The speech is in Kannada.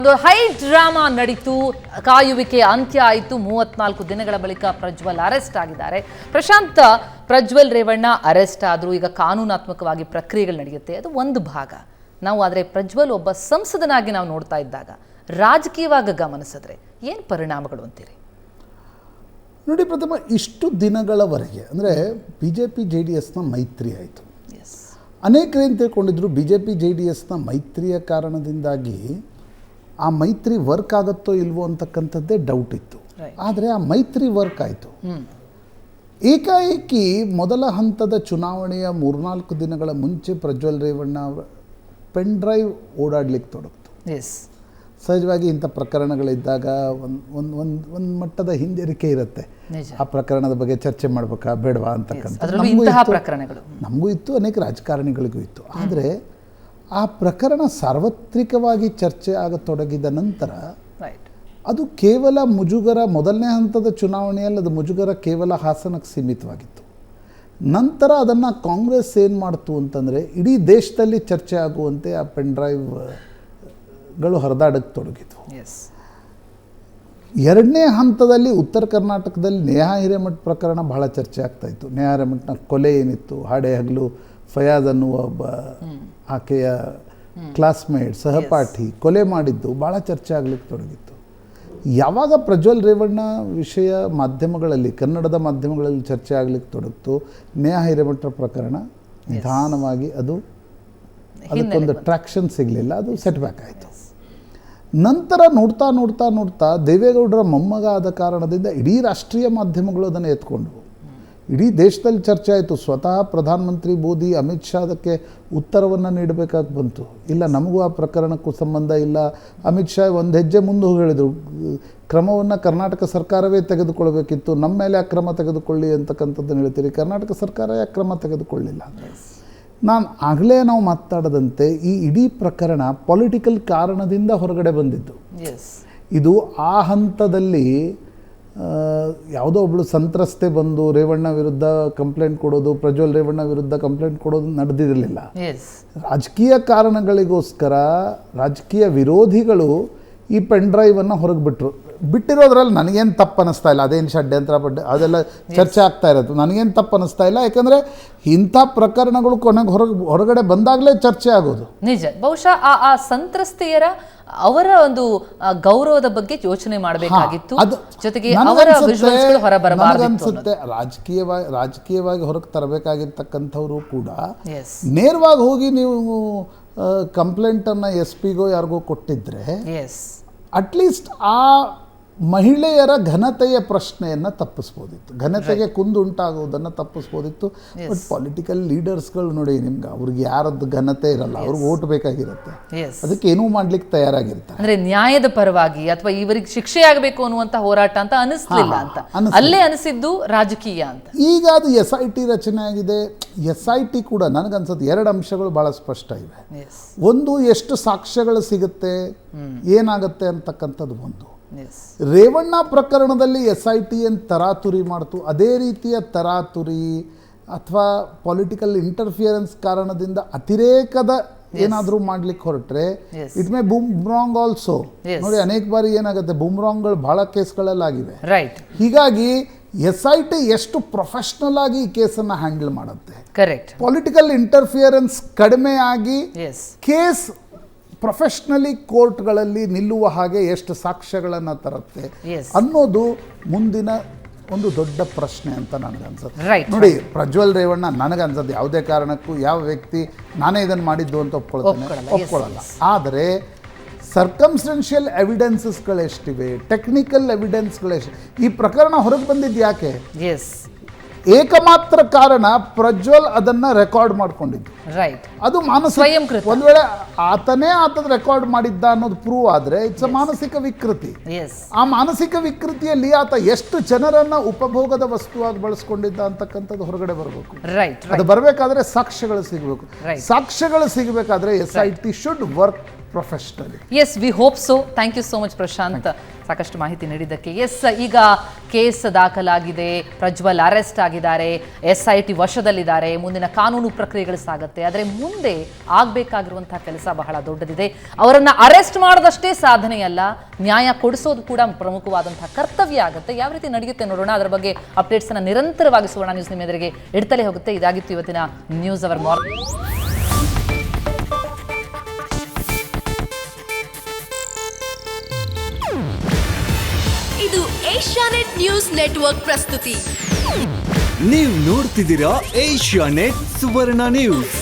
ಒಂದು ಹೈ ಡ್ರಾಮಾ ನಡೀತು. ಕಾಯುವಿಕೆ ಅಂತ್ಯ ಆಯಿತು. 34 ದಿನಗಳ ಬಳಿಕ ಪ್ರಜ್ವಲ್ ಅರೆಸ್ಟ್ ಆಗಿದ್ದಾರೆ. ಪ್ರಜ್ವಲ್ ರೇವಣ್ಣ ಅರೆಸ್ಟ್ ಆದರೂ ಈಗ ಕಾನೂನಾತ್ಮಕವಾಗಿ ಪ್ರಕ್ರಿಯೆಗಳು ನಡೆಯುತ್ತೆ. ಅದು ಒಂದು ಭಾಗ. ನಾವು ಆದರೆ ಪ್ರಜ್ವಲ್ ಒಬ್ಬ ಸಂಸದನಾಗಿ ನಾವು ನೋಡ್ತಾ ಇದ್ದಾಗ ರಾಜಕೀಯವಾಗಿ ಗಮನಿಸಿದ್ರೆ ಏನು ಪರಿಣಾಮಗಳು ಅಂತೀರಿ? ನೋಡಿ ಪ್ರಥಮ, ಇಷ್ಟು ದಿನಗಳವರೆಗೆ ಅಂದರೆ BJP JDSನ ಮೈತ್ರಿ ಆಯಿತು. ಅನೇಕರೇನು ತಿಳ್ಕೊಂಡಿದ್ರು BJP JDSನ ಮೈತ್ರಿಯ ಕಾರಣದಿಂದಾಗಿ ಆ ಮೈತ್ರಿ ವರ್ಕ್ ಆಗುತ್ತೋ ಇಲ್ವೋ ಅಂತಕ್ಕಂಥದ್ದೇ ಡೌಟ್ ಇತ್ತು. ಆದರೆ ಆ ಮೈತ್ರಿ ವರ್ಕ್ ಆಯಿತು. ಏಕಾಏಕಿ ಮೊದಲ ಹಂತದ ಚುನಾವಣೆಯ 3-4 ದಿನಗಳ ಮುಂಚೆ ಪ್ರಜ್ವಲ್ ರೇವಣ್ಣ ಅವರ ಪೆನ್ ಡ್ರೈವ್ ಓಡಾಡ್ಲಿಕ್ಕೆ ತೊಡಗಿತು. ಸಹಜವಾಗಿ ಇಂಥ ಪ್ರಕರಣಗಳಿದ್ದಾಗ ಒಂದು ಮಟ್ಟದ ಹಿಂಜರಿಕೆ ಇರುತ್ತೆ. ಆ ಪ್ರಕರಣದ ಬಗ್ಗೆ ಚರ್ಚೆ ಮಾಡಬೇಕಾ ಬೇಡವಾ ಅಂತಕ್ಕಂಥ ನಮಗೂ ಇತ್ತು, ಅನೇಕ ರಾಜಕಾರಣಿಗಳಿಗೂ ಇತ್ತು. ಆದರೆ ಆ ಪ್ರಕರಣ ಸಾರ್ವತ್ರಿಕವಾಗಿ ಚರ್ಚೆ ಆಗತೊಡಗಿದ ನಂತರ ಅದು ಕೇವಲ ಮುಜುಗರ, ಮೊದಲನೇ ಹಂತದ ಚುನಾವಣೆಯಲ್ಲಿ ಅದು ಮುಜುಗರ ಕೇವಲ ಹಾಸನಕ್ಕೆ ಸೀಮಿತವಾಗಿತ್ತು. ನಂತರ ಅದನ್ನು ಕಾಂಗ್ರೆಸ್ ಏನು ಮಾಡ್ತು ಅಂತಂದರೆ ಇಡೀ ದೇಶದಲ್ಲಿ ಚರ್ಚೆ ಆಗುವಂತೆ ಆ ಪೆನ್ ಡ್ರೈವ್ಗಳು ಹರಿದಾಡಕ್ಕೆ ತೊಡಗಿತು. ಎರಡನೇ ಹಂತದಲ್ಲಿ ಉತ್ತರ ಕರ್ನಾಟಕದಲ್ಲಿ ನೇಹಾ ಹಿರೇಮಠ್ ಪ್ರಕರಣ ಬಹಳ ಚರ್ಚೆ ಆಗ್ತಾಯಿತ್ತು. ನೇಹಾ ಹಿರೇಮಠ್ನ ಕೊಲೆ ಏನಿತ್ತು, ಹಾಡೆ ಹಗಲು ಫಯಾಜ್ ಅನ್ನುವ ಒಬ್ಬ ಆಕೆಯ ಕ್ಲಾಸ್ಮೇಟ್ ಸಹಪಾಠಿ ಕೊಲೆ ಮಾಡಿದ್ದು ಭಾಳ ಚರ್ಚೆ ಆಗಲಿಕ್ಕೆ ತೊಡಗಿತ್ತು. ಯಾವಾಗ ಪ್ರಜ್ವಲ್ ರೇವಣ್ಣ ವಿಷಯ ಮಾಧ್ಯಮಗಳಲ್ಲಿ, ಕನ್ನಡದ ಮಾಧ್ಯಮಗಳಲ್ಲಿ ಚರ್ಚೆ ಆಗಲಿಕ್ಕೆ ತೊಡಗಿತು, ನೇಹಾ ಹಿರೇಮಠ ಪ್ರಕರಣ ನಿಧಾನವಾಗಿ ಅದಕ್ಕೊಂದು ಟ್ರ್ಯಾಕ್ಷನ್ ಸಿಗಲಿಲ್ಲ, ಅದು ಸೆಟ್ ಬ್ಯಾಕ್ ಆಯಿತು. ನಂತರ ನೋಡ್ತಾ ನೋಡ್ತಾ ನೋಡ್ತಾ ದೇವೇಗೌಡರ ಮೊಮ್ಮಗ ಆದ ಕಾರಣದಿಂದ ಇಡೀ ರಾಷ್ಟ್ರೀಯ ಮಾಧ್ಯಮಗಳು ಅದನ್ನು ಎತ್ಕೊಂಡ್ವು. ಇಡೀ ದೇಶದಲ್ಲಿ ಚರ್ಚೆ ಆಯಿತು. ಸ್ವತಃ ಪ್ರಧಾನಮಂತ್ರಿ ಮೋದಿ, ಅಮಿತ್ ಶಾ ಅದಕ್ಕೆ ಉತ್ತರವನ್ನು ನೀಡಬೇಕಾಗಿ ಬಂತು. ಇಲ್ಲ, ನಮಗೂ ಆ ಪ್ರಕರಣಕ್ಕೂ ಸಂಬಂಧ ಇಲ್ಲ. ಅಮಿತ್ ಶಾ ಒಂದು ಹೆಜ್ಜೆ ಮುಂದೆ ಹೋಗಿ ಹೇಳಿದರು, ಕ್ರಮವನ್ನು ಕರ್ನಾಟಕ ಸರ್ಕಾರವೇ ತೆಗೆದುಕೊಳ್ಬೇಕಿತ್ತು, ನಮ್ಮ ಮೇಲೆ ಆ ಕ್ರಮ ತೆಗೆದುಕೊಳ್ಳಿ ಅಂತಕ್ಕಂಥದ್ದನ್ನು ಹೇಳ್ತೀರಿ. ಕರ್ನಾಟಕ ಸರ್ಕಾರ ಯಾಕೆ ಕ್ರಮ ತೆಗೆದುಕೊಳ್ಳಿಲ್ಲ? ನಾವು ಮಾತಾಡದಂತೆ ಈ ಇಡೀ ಪ್ರಕರಣ ಪೊಲಿಟಿಕಲ್ ಕಾರಣದಿಂದ ಹೊರಗಡೆ ಬಂದಿದ್ದು. ಇದು ಆ ಹಂತದಲ್ಲಿ ಯಾವುದೋ ಒಬ್ಬಳು ಸಂತ್ರಸ್ತೆ ಬಂದು ರೇವಣ್ಣ ವಿರುದ್ಧ ಕಂಪ್ಲೇಂಟ್ ಕೊಡೋದು, ಪ್ರಜ್ವಲ್ ರೇವಣ್ಣ ವಿರುದ್ಧ ಕಂಪ್ಲೇಂಟ್ ಕೊಡೋದು ನಡೆದಿರಲಿಲ್ಲ. ರಾಜಕೀಯ ಕಾರಣಗಳಿಗೋಸ್ಕರ ರಾಜಕೀಯ ವಿರೋಧಿಗಳು ಈ ಪೆನ್ ಡ್ರೈವನ್ನು ಹೊರಗೆ ಬಿಟ್ಟಿರೋದ್ರಲ್ಲಿ ನನಗೇನು ತಪ್ಪು ಅನ್ನಿಸ್ತಾ ಇಲ್ಲ. ಅದೇನು ಷಡ್ಯಂತ್ರ ಅದೆಲ್ಲ ಚರ್ಚೆ ಆಗ್ತಾ ಇರೋದು ನನಗೇನು ತಪ್ಪು ಅನ್ನಿಸ್ತಾ ಇಲ್ಲ. ಯಾಕಂದರೆ ಇಂಥ ಪ್ರಕರಣಗಳು ಕೊನೆಗೆ ಹೊರಗಡೆ ಬಂದಾಗಲೇ ಚರ್ಚೆ ಆಗೋದು ನಿಜ. ಬಹುಶಃ ಆ ಸಂತ್ರಸ್ತೆಯರ ಅವರ ಒಂದು ಗೌರವದ ಬಗ್ಗೆ ಯೋಚನೆ ಮಾಡಬೇಕಾಗಿತ್ತು. ಜೊತೆಗೆ ಅನ್ಸುತ್ತೆ ರಾಜಕೀಯವಾಗಿ ಹೊರಗೆ ತರಬೇಕಾಗಿರ್ತಕ್ಕಂಥವ್ರು ಕೂಡ ನೇರವಾಗಿ ಹೋಗಿ ನೀವು ಕಂಪ್ಲೇಂಟನ್ನು SP-ಗೋ ಯಾರಿಗೋ ಕೊಟ್ಟಿದ್ರೆ ಅಟ್ಲೀಸ್ಟ್ ಆ ಮಹಿಳೆಯರ ಘನತೆಯ ಪ್ರಶ್ನೆಯನ್ನು ತಪ್ಪಿಸ್ಬೋದಿತ್ತು, ಘನತೆಗೆ ಕುಂದುಂಟಾಗುವುದನ್ನು ತಪ್ಪಿಸ್ಬೋದಿತ್ತು. ಬಟ್ ಪೊಲಿಟಿಕಲ್ ಲೀಡರ್ಸ್ಗಳು ನೋಡಿ, ನಿಮ್ಗೆ ಅವ್ರಿಗೆ ಯಾರದ್ದು ಘನತೆ ಇರಲ್ಲ, ಅವ್ರಿಗೆ ಓಟ್ ಬೇಕಾಗಿರುತ್ತೆ, ಅದಕ್ಕೆ ಏನೂ ಮಾಡ್ಲಿಕ್ಕೆ ತಯಾರಾಗಿರ್ತಾರೆ. ಅಂದ್ರೆ ನ್ಯಾಯದ ಪರವಾಗಿ ಅಥವಾ ಇವರಿಗೆ ಶಿಕ್ಷೆ ಆಗಬೇಕು ಅನ್ನುವಂಥ ಹೋರಾಟ ಅಂತ ಅನಿಸ್ಲಿಲ್ಲ ಅಂತ, ಅಲ್ಲೇ ಅನಿಸಿದ್ದು ರಾಜಕೀಯ ಅಂತ. ಈಗ ಅದು SIT ರಚನೆ ಆಗಿದೆ. SIT ಕೂಡ ನನಗನ್ಸುತ್ತೆ 2 ಅಂಶಗಳು ಭಾಳ ಸ್ಪಷ್ಟ ಇವೆ. ಒಂದು, ಎಷ್ಟು ಸಾಕ್ಷ್ಯಗಳು ಸಿಗುತ್ತೆ, ಏನಾಗುತ್ತೆ ಅಂತಕ್ಕಂಥದ್ದು ಒಂದು. ರೇವಣ್ಣ ಪ್ರಕರಣದಲ್ಲಿ SIT ಏನು ತರಾತುರಿ ಮಾಡ್ತು, ಅದೇ ರೀತಿಯ ತರಾತುರಿ ಅಥವಾ ಪೊಲಿಟಿಕಲ್ ಇಂಟರ್ಫಿಯರೆನ್ಸ್ ಕಾರಣದಿಂದ ಅತಿರೇಕದ ಏನಾದರೂ ಮಾಡ್ಲಿಕ್ಕೆ ಹೊರಟ್ರೆ ಇಟ್ ಮೇ ಬೂಮ್ರಾಂಗ್ ಆಲ್ಸೋ. ನೋಡಿ, ಅನೇಕ ಬಾರಿ ಏನಾಗುತ್ತೆ, ಬೂಮ್ರಾಂಗ್ಗಳು ಬಹಳ ಕೇಸ್ಗಳಲ್ಲಾಗಿವೆ. ಹೀಗಾಗಿ SIT ಎಷ್ಟು ಪ್ರೊಫೆಷನಲ್ ಆಗಿ ಈ ಕೇಸನ್ನು ಹ್ಯಾಂಡಲ್ ಮಾಡುತ್ತೆ, ಪೊಲಿಟಿಕಲ್ ಇಂಟರ್ಫಿಯರೆನ್ಸ್ ಕಡಿಮೆ ಆಗಿ ಕೇಸ್ ಪ್ರೊಫೆಷ್ನಲಿ ಕೋರ್ಟ್ಗಳಲ್ಲಿ ನಿಲ್ಲುವ ಹಾಗೆ ಎಷ್ಟು ಸಾಕ್ಷ್ಯಗಳನ್ನು ತರುತ್ತೆ ಅನ್ನೋದು ಮುಂದಿನ ಒಂದು ದೊಡ್ಡ ಪ್ರಶ್ನೆ ಅಂತ ನನಗನ್ಸುತ್ತೆ. ನೋಡಿ, ಪ್ರಜ್ವಲ್ ರೇವಣ್ಣ ನನಗನ್ಸುತ್ತೆ ಯಾವುದೇ ಕಾರಣಕ್ಕೂ ಯಾವ ವ್ಯಕ್ತಿ ನಾನೇ ಇದನ್ನು ಮಾಡಿದ್ದು ಅಂತ ಒಪ್ಕೊಳ್ಳಲ್ಲ. ಆದರೆ ಸರ್ಕಮ್ಸ್ಟೆನ್ಷಿಯಲ್ ಎವಿಡೆನ್ಸಸ್ಗಳೆಷ್ಟಿವೆ, ಟೆಕ್ನಿಕಲ್ ಎವಿಡೆನ್ಸ್ಗಳೆಷ್ಟು, ಈ ಪ್ರಕರಣ ಹೊರಗೆ ಬಂದಿದ್ದು ಯಾಕೆ? ಏಕಮಾತ್ರ ಕಾರಣ, ಪ್ರಜ್ವಲ್ ಅದನ್ನ ರೆಕಾರ್ಡ್ ಮಾಡ್ಕೊಂಡಿದ್ದು. ಅದು ಮಾನಸಿಕ, ಒಂದ್ ವೇಳೆ ಆತದ ರೆಕಾರ್ಡ್ ಮಾಡಿದ್ದ ಅನ್ನೋದು ಪ್ರೂವ್ ಆದ್ರೆ ಇಟ್ಸ್ ಅ ಮಾನಸಿಕ ವಿಕೃತಿ. ಆ ಮಾನಸಿಕ ವಿಕೃತಿಯಲ್ಲಿ ಆತ ಎಷ್ಟು ಜನರನ್ನ ಉಪಭೋಗದ ವಸ್ತುವಾಗಿ ಬಳಸ್ಕೊಂಡಿದ್ದ ಅಂತಕ್ಕಂಥದ್ದು ಹೊರಗಡೆ ಬರಬೇಕು. ಅದು ಬರಬೇಕಾದ್ರೆ ಸಾಕ್ಷ್ಯಗಳು ಸಿಗಬೇಕು. ಸಾಕ್ಷ್ಯಗಳು ಸಿಗಬೇಕಾದ್ರೆ SIT should work professionally. Yes, we hope so. Thank you so much Prashanth, ಸಾಕಷ್ಟು ಮಾಹಿತಿ ನೀಡಿದ್ದಕ್ಕೆ. ಎಸ್, ಈಗ ಕೇಸ್ ದಾಖಲಾಗಿದೆ, ಪ್ರಜ್ವಲ್ ಅರೆಸ್ಟ್ ಆಗಿದ್ದಾರೆ, SIT ವಶದಲ್ಲಿದ್ದಾರೆ, ಮುಂದಿನ ಕಾನೂನು ಪ್ರಕ್ರಿಯೆಗಳು ಸಾಗುತ್ತೆ. ಆದರೆ ಮುಂದೆ ಆಗಬೇಕಾಗಿರುವಂತಹ ಕೆಲಸ ಬಹಳ ದೊಡ್ಡದಿದೆ. ಅವರನ್ನು ಅರೆಸ್ಟ್ ಮಾಡೋದಷ್ಟೇ ಸಾಧನೆಯಲ್ಲ, ನ್ಯಾಯ ಕೊಡಿಸೋದು ಕೂಡ ಪ್ರಮುಖವಾದಂತಹ ಕರ್ತವ್ಯ ಆಗುತ್ತೆ. ಯಾವ ರೀತಿ ನಡೆಯುತ್ತೆ ನೋಡೋಣ. ಅದರ ಬಗ್ಗೆ ಅಪ್ಡೇಟ್ಸನ್ನು ನಿರಂತರವಾಗಿ ಸುವರ್ಣ ನ್ಯೂಸ್ ನಿಮ್ಮ ಎದುರಿಗೆ ಇಡ್ತಲೇ ಹೋಗುತ್ತೆ. ಇದಾಗಿತ್ತು ಇವತ್ತಿನ ನ್ಯೂಸ್ ಅವರ್ ಮಾರ್ನಿಂಗ್. ಇದು ಏಷ್ಯಾನೆಟ್ ನ್ಯೂಸ್ ನೆಟ್ವರ್ಕ್ ಪ್ರಸ್ತುತಿ. ನೀವು ನೋಡ್ತಿದ್ದೀರಾ ಏಷ್ಯಾನೆಟ್ ಸುವರ್ಣ ನ್ಯೂಸ್.